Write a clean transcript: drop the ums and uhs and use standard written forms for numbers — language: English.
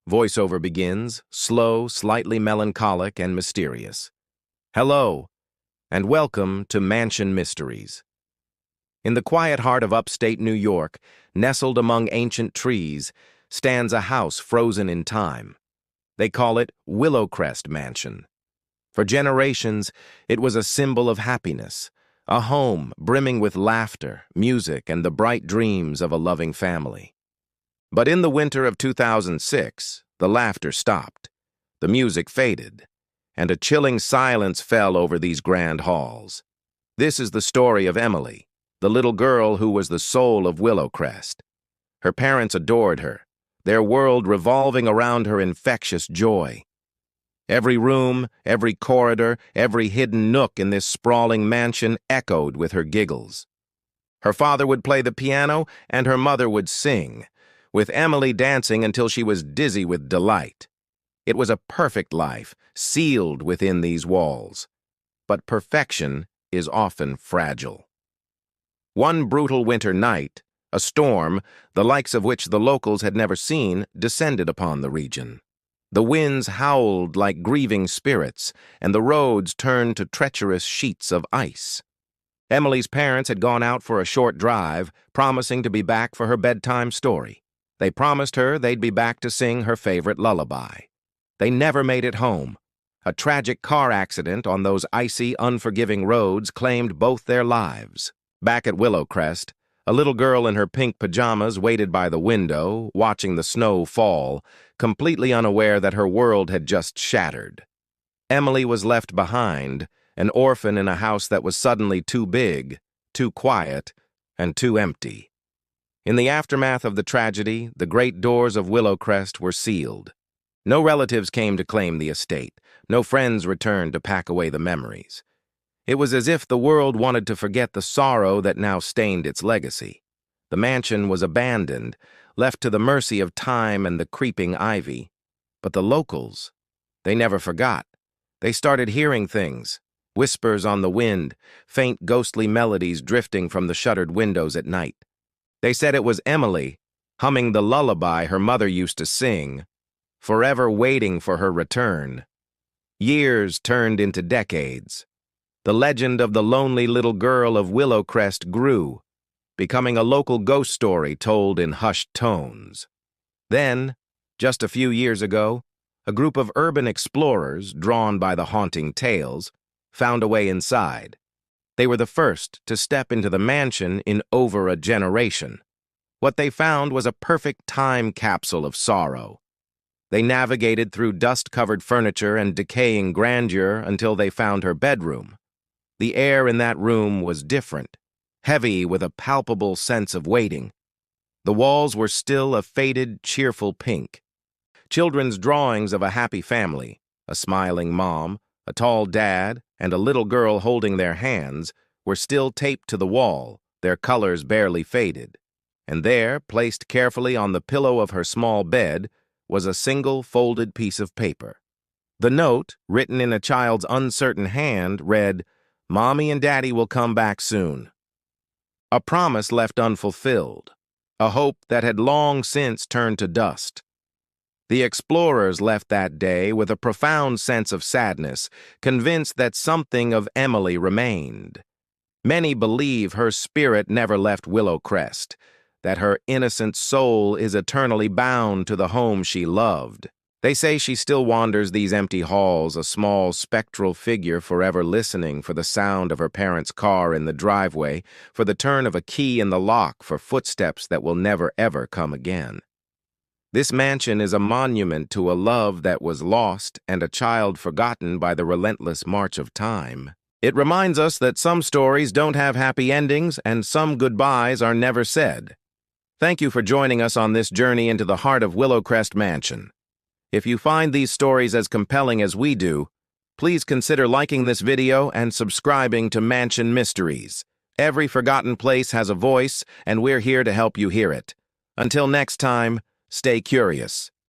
Voiceover begins, slow, slightly melancholic, and mysterious. Hello, and welcome to Mansion Mysteries. In the quiet heart of upstate New York, nestled among ancient trees, stands a house frozen in time. They call it Willowcrest Mansion. For generations, it was a symbol of happiness, a home brimming with laughter, music, and the bright dreams of a loving family. But in the winter of 2006, the laughter stopped, the music faded, and a chilling silence fell over these grand halls. This is the story of Emily, the little girl who was the soul of Willowcrest. Her parents adored her, their world revolving around her infectious joy. Every room, every corridor, every hidden nook in this sprawling mansion echoed with her giggles. Her father would play the piano, and her mother would sing, with Emily dancing until she was dizzy with delight. It was a perfect life, sealed within these walls. But perfection is often fragile. One brutal winter night, a storm, the likes of which the locals had never seen, descended upon the region. The winds howled like grieving spirits, and the roads turned to treacherous sheets of ice. Emily's parents had gone out for a short drive, promising to be back for her bedtime story. They promised her they'd be back to sing her favorite lullaby. They never made it home. A tragic car accident on those icy, unforgiving roads claimed both their lives. Back at Willowcrest, a little girl in her pink pajamas waited by the window, watching the snow fall, completely unaware that her world had just shattered. Emily was left behind, an orphan in a house that was suddenly too big, too quiet, and too empty. In the aftermath of the tragedy, the great doors of Willowcrest were sealed. No relatives came to claim the estate. No friends returned to pack away the memories. It was as if the world wanted to forget the sorrow that now stained its legacy. The mansion was abandoned, left to the mercy of time and the creeping ivy. But the locals, they never forgot. They started hearing things, whispers on the wind, faint ghostly melodies drifting from the shuttered windows at night. They said it was Emily, humming the lullaby her mother used to sing, forever waiting for her return. Years turned into decades. The legend of the lonely little girl of Willowcrest grew, becoming a local ghost story told in hushed tones. Then, just a few years ago, a group of urban explorers, drawn by the haunting tales, found a way inside. They were the first to step into the mansion in over a generation. What they found was a perfect time capsule of sorrow. They navigated through dust-covered furniture and decaying grandeur until they found her bedroom. The air in that room was different, heavy with a palpable sense of waiting. The walls were still a faded, cheerful pink. Children's drawings of a happy family, a smiling mom, a tall dad, and a little girl holding their hands, were still taped to the wall, their colors barely faded. And there, placed carefully on the pillow of her small bed, was a single folded piece of paper. The note, written in a child's uncertain hand, read, "Mommy and Daddy will come back soon." A promise left unfulfilled, a hope that had long since turned to dust. The explorers left that day with a profound sense of sadness, convinced that something of Emily remained. Many believe her spirit never left Willowcrest, that her innocent soul is eternally bound to the home she loved. They say she still wanders these empty halls, a small spectral figure forever listening for the sound of her parents' car in the driveway, for the turn of a key in the lock, for footsteps that will never ever come again. This mansion is a monument to a love that was lost and a child forgotten by the relentless march of time. It reminds us that some stories don't have happy endings and some goodbyes are never said. Thank you for joining us on this journey into the heart of Willowcrest Mansion. If you find these stories as compelling as we do, please consider liking this video and subscribing to Mansion Mysteries. Every forgotten place has a voice, and we're here to help you hear it. Until next time, stay curious.